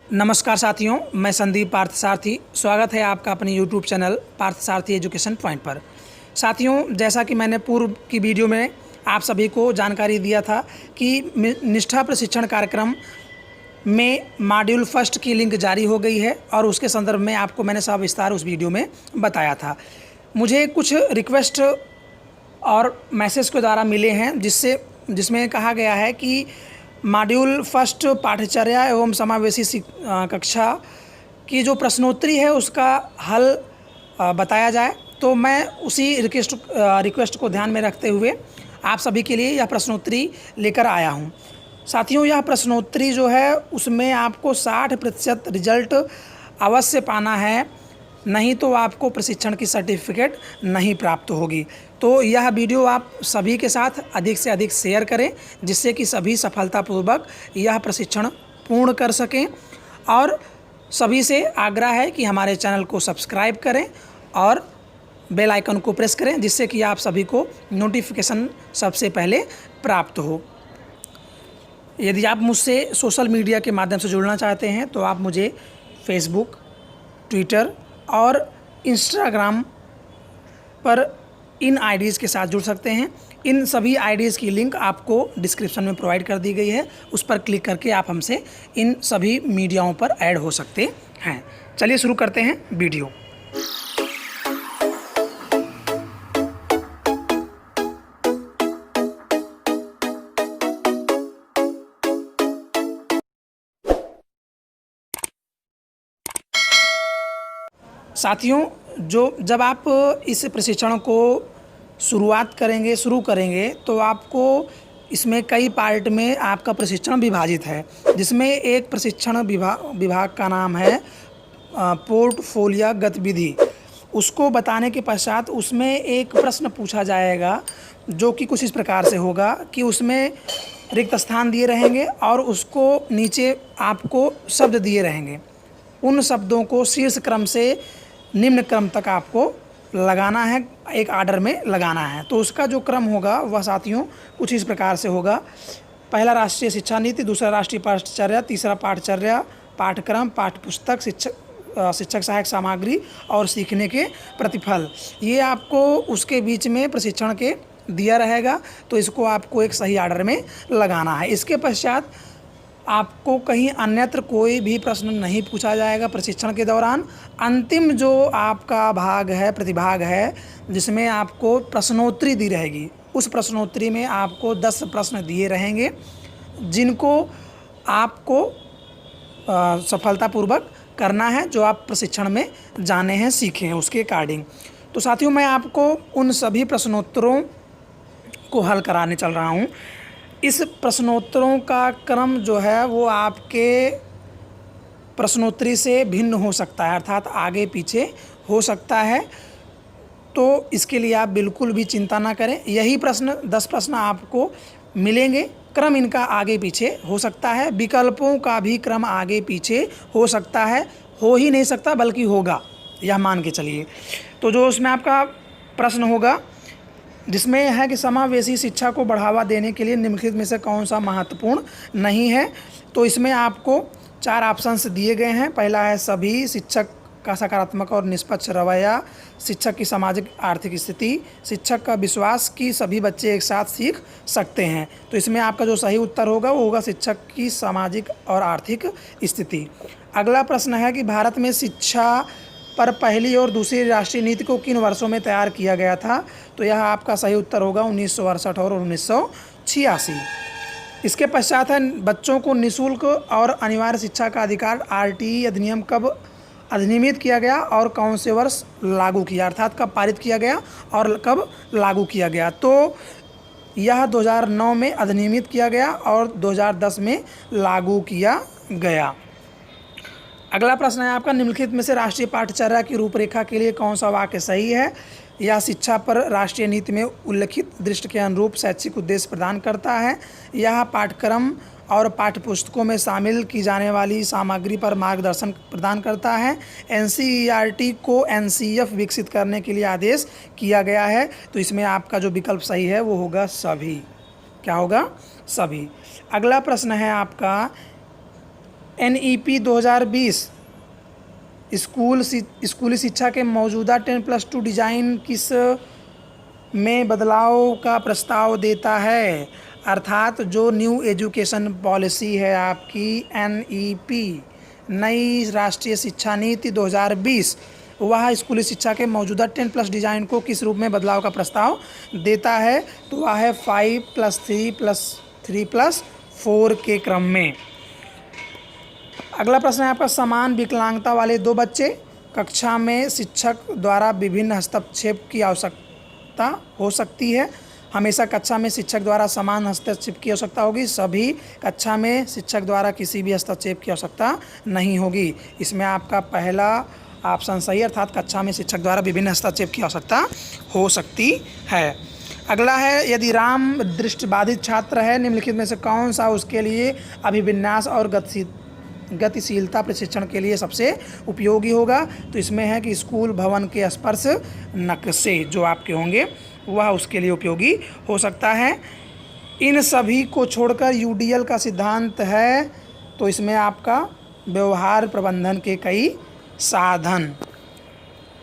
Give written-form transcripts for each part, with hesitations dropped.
नमस्कार साथियों, मैं संदीप पार्थसारथी। स्वागत है आपका अपने YouTube channel Parthasarathi education point पर। साथियों, जैसा कि मैंने पूर्व की वीडियो में आप सभी को जानकारी दिया था कि निष्ठा प्रशिक्षण कार्यक्रम में मॉड्यूल फर्स्ट की लिंक जारी हो गई है और उसके संदर्भ में आपको मैंने सविस्तार उस वीडियो में बताया था। मुझे कुछ रिक्वेस्ट और मैसेज के द्वारा मिले हैं जिसमें कहा गया है कि मॉड्यूल फर्स्ट पाठ्यचर्या एवं समावेशी कक्षा की जो प्रश्नोत्तरी है उसका हल बताया जाए। तो मैं उसी रिक्वेस्ट को ध्यान में रखते हुए आप सभी के लिए यह प्रश्नोत्तरी लेकर आया हूं। साथियों, यह प्रश्नोत्तरी जो है उसमें आपको 60% रिजल्ट अवश्य पाना है, नहीं तो आपको प्रशिक्षण की सर्टिफिकेट नहीं प्राप्त होगी। तो यह वीडियो आप सभी के साथ अधिक से अधिक शेयर करें जिससे कि सभी सफलतापूर्वक यह प्रशिक्षण पूर्ण कर सकें। और सभी से आग्रह है कि हमारे चैनल को सब्सक्राइब करें और बेल आइकन को प्रेस करें जिससे कि आप सभी को नोटिफिकेशन सबसे पहले प्राप्त हो। यदि आप मुझसे सोशल मीडिया के माध्यम से जुड़ना चाहते हैं तो आप मुझे फेसबुक, ट्विटर और इंस्टाग्राम पर इन आईडीज़ के साथ जुड़ सकते हैं। इन सभी आईडीज़ की लिंक आपको डिस्क्रिप्शन में प्रोवाइड कर दी गई है, उस पर क्लिक करके आप हमसे इन सभी मीडियाओं पर ऐड हो सकते हैं। चलिए शुरू करते हैं वीडियो। साथियों, जब आप इस प्रशिक्षण को शुरू करेंगे तो आपको इसमें कई पार्ट में आपका प्रशिक्षण विभाजित है, जिसमें एक प्रशिक्षण विभाग का नाम है पोर्टफोलियो गतिविधि। उसको बताने के पश्चात उसमें एक प्रश्न पूछा जाएगा जो कि कुछ इस प्रकार से होगा कि उसमें रिक्त स्थान दिए रहेंगे और उसको नीचे आपको शब्द दिए रहेंगे। उन शब्दों को शीर्ष क्रम से निम्न क्रम तक आपको लगाना है, एक आर्डर में लगाना है। तो उसका जो क्रम होगा वह साथियों कुछ इस प्रकार से होगा। पहला राष्ट्रीय शिक्षा नीति, दूसरा राष्ट्रीय पाठ्यचर्या, तीसरा पाठ्यचर्या, पाठ्यक्रम, पाठ्यपुस्तक, शिक्षक सहायक सामग्री और सीखने के प्रतिफल। ये आपको उसके बीच में प्रशिक्षण के दिया रहेगा, तो इसको आपको एक सही आर्डर में लगाना है। इसके पश्चात आपको कहीं अन्यत्र कोई भी प्रश्न नहीं पूछा जाएगा प्रशिक्षण के दौरान। अंतिम जो आपका भाग है, प्रतिभाग है, जिसमें आपको प्रश्नोत्तरी दी रहेगी, उस प्रश्नोत्तरी में आपको 10 प्रश्न दिए रहेंगे जिनको आपको सफलतापूर्वक करना है, जो आप प्रशिक्षण में जाने हैं, सीखे हैं उसके अकॉर्डिंग। तो साथियों, मैं आपको उन सभी प्रश्नोत्तरों को हल कराने चल रहा हूँ। इस प्रश्नोत्तरों का क्रम जो है वो आपके प्रश्नोत्तरी से भिन्न हो सकता है, अर्थात आगे पीछे हो सकता है। तो इसके लिए आप बिल्कुल भी चिंता ना करें। यही 10 प्रश्न आपको मिलेंगे, क्रम इनका आगे पीछे हो सकता है, विकल्पों का भी क्रम आगे पीछे हो सकता है, हो ही नहीं सकता बल्कि होगा, यह मान के चलिए। तो जो उसमें आपका प्रश्न होगा जिसमें है कि समावेशी शिक्षा को बढ़ावा देने के लिए निम्नलिखित में से कौन सा महत्वपूर्ण नहीं है। तो इसमें आपको 4 ऑप्शंस दिए गए हैं। पहला है सभी, शिक्षक का सकारात्मक और निष्पक्ष रवैया, शिक्षक की सामाजिक आर्थिक स्थिति, शिक्षक का विश्वास कि सभी बच्चे एक साथ सीख सकते हैं। तो इसमें आपका जो सही उत्तर होगा वो होगा शिक्षक की सामाजिक और आर्थिक स्थिति। अगला प्रश्न है कि भारत में शिक्षा पर पहली और दूसरी राष्ट्रीय नीति को किन वर्षों में तैयार किया गया था। तो यह आपका सही उत्तर होगा 1968 और 1986। इसके पश्चात है बच्चों को निःशुल्क और अनिवार्य शिक्षा का अधिकार आरटीई अधिनियम कब अधिनियमित किया गया और कौन से वर्ष लागू किया, अर्थात कब पारित किया गया और कब लागू किया गया। तो यह 2009 में अधिनियमित किया गया और 2010 में लागू किया गया। अगला प्रश्न है आपका, निम्नलिखित में से राष्ट्रीय पाठ्यचर्या की रूपरेखा के लिए कौन सा वाक्य सही है। यह शिक्षा पर राष्ट्रीय नीति में उल्लिखित दृष्टि के अनुरूप शैक्षिक उद्देश्य प्रदान करता है। यह पाठ्यक्रम और पाठ्यपुस्तकों में शामिल की जाने वाली सामग्री पर मार्गदर्शन प्रदान करता है। एनसीईआरटी को एनसीएफ विकसित करने के लिए आदेश किया गया है। तो इसमें आपका जो विकल्प सही है वो होगा सभी। क्या होगा? सभी। अगला प्रश्न है आपका, NEP 2020 स्कूली शिक्षा के मौजूदा 10+2 डिज़ाइन किस में बदलाव का प्रस्ताव देता है? अर्थात जो न्यू एजुकेशन पॉलिसी है आपकी NEP, नई राष्ट्रीय शिक्षा नीति 2020, वह स्कूली शिक्षा के मौजूदा 10+ डिज़ाइन को किस रूप में बदलाव का प्रस्ताव देता है? तो वह है 5+3+3+4 के क्रम में। अगला प्रश्न है आपका, समान विकलांगता वाले दो बच्चे, कक्षा में शिक्षक द्वारा विभिन्न हस्तक्षेप की आवश्यकता हो सकती है। हमेशा कक्षा में शिक्षक द्वारा समान हस्तक्षेप की आवश्यकता होगी, सभी कक्षा में शिक्षक द्वारा किसी भी हस्तक्षेप की आवश्यकता नहीं होगी। इसमें आपका पहला ऑप्शन सही, अर्थात कक्षा में शिक्षक द्वारा विभिन्न हस्तक्षेप की आवश्यकता हो सकती है। अगला है, यदि राम दृष्टिबाधित छात्र है, निम्नलिखित में से कौन सा उसके लिए अभिविन्यास और गतिशीलता प्रशिक्षण के लिए सबसे उपयोगी होगा? तो इसमें है कि स्कूल भवन के स्पर्श नक्शे जो आपके होंगे वह उसके लिए उपयोगी हो सकता है। इन सभी को छोड़कर UDL का सिद्धांत है, तो इसमें आपका व्यवहार प्रबंधन के कई साधन।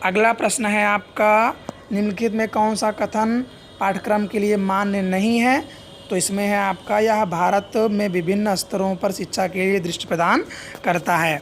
अगला प्रश्न है आपका, निम्नलिखित में कौन सा कथन पाठ्यक्रम के लिए मान्य नहीं है? तो इसमें है आपका, यह भारत में विभिन्न स्तरों पर शिक्षा के लिए दृष्टि प्रदान करता है।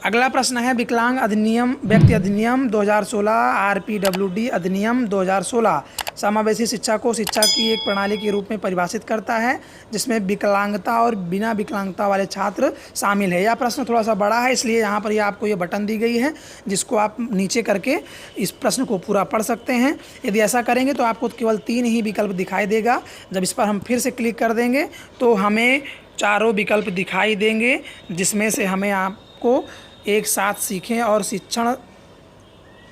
अगला प्रश्न है, विकलांग अधिनियम व्यक्ति अधिनियम 2016, RPWD अधिनियम 2016 समावेशी शिक्षा को शिक्षा की एक प्रणाली के रूप में परिभाषित करता है, जिसमें विकलांगता और बिना विकलांगता वाले छात्र शामिल है। यह प्रश्न थोड़ा सा बड़ा है, इसलिए यहाँ पर आपको ये बटन दी गई है, जिसको आप नीचे करके इस प्रश्न को पूरा पढ़ सकते हैं। यदि ऐसा करेंगे तो आपको केवल 3 ही विकल्प दिखाई देगा। जब इस पर हम फिर से क्लिक कर देंगे तो हमें चारों विकल्प दिखाई देंगे, जिसमें से हमें आपको एक साथ सीखें और शिक्षण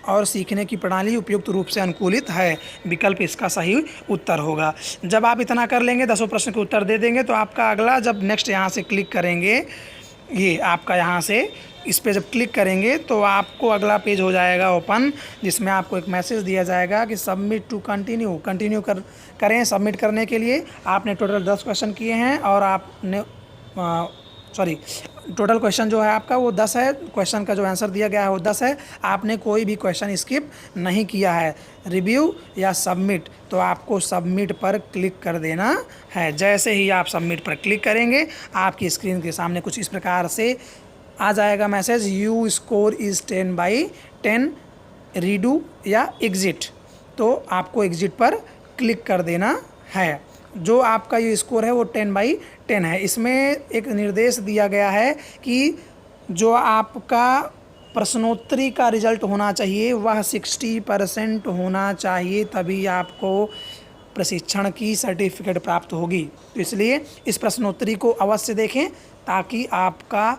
और सीखने की प्रणाली उपयुक्त रूप से अनुकूलित है, विकल्प इसका सही उत्तर होगा। जब आप इतना कर लेंगे, 10 प्रश्न के उत्तर दे देंगे, तो आपका अगला जब नेक्स्ट यहाँ से क्लिक करेंगे, ये आपका यहाँ से इस पे जब क्लिक करेंगे तो आपको अगला पेज हो जाएगा ओपन, जिसमें आपको एक मैसेज दिया जाएगा कि सबमिट टू कंटिन्यू करें। सबमिट करने के लिए आपने टोटल 10 क्वेश्चन किए हैं और आपने टोटल क्वेश्चन जो है आपका वो 10 है। क्वेश्चन का जो आंसर दिया गया है वो 10 है। आपने कोई भी क्वेश्चन स्किप नहीं किया है। रिव्यू या सबमिट, तो आपको सबमिट पर क्लिक कर देना है। जैसे ही आप सबमिट पर क्लिक करेंगे, आपकी स्क्रीन के सामने कुछ इस प्रकार से आ जाएगा message, you score is 10/10, redo या एग्ज़िट। तो आपको एग्ज़िट पर क्लिक कर देना है। जो आपका ये स्कोर है वो 10/10 है। इसमें एक निर्देश दिया गया है कि जो आपका प्रश्नोत्तरी का रिजल्ट होना चाहिए वह 60% होना चाहिए, तभी आपको प्रशिक्षण की सर्टिफिकेट प्राप्त होगी। तो इसलिए इस प्रश्नोत्तरी को अवश्य देखें ताकि आपका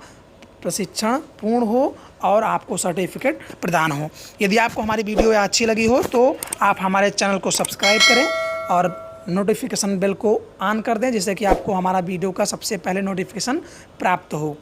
प्रशिक्षण पूर्ण हो और आपको सर्टिफिकेट प्रदान हो। यदि आपको हमारी वीडियो अच्छी लगी हो तो आप हमारे चैनल को सब्सक्राइब करें और नोटिफिकेशन बेल को ऑन कर दें, जिससे कि आपको हमारा वीडियो का सबसे पहले नोटिफिकेशन प्राप्त हो।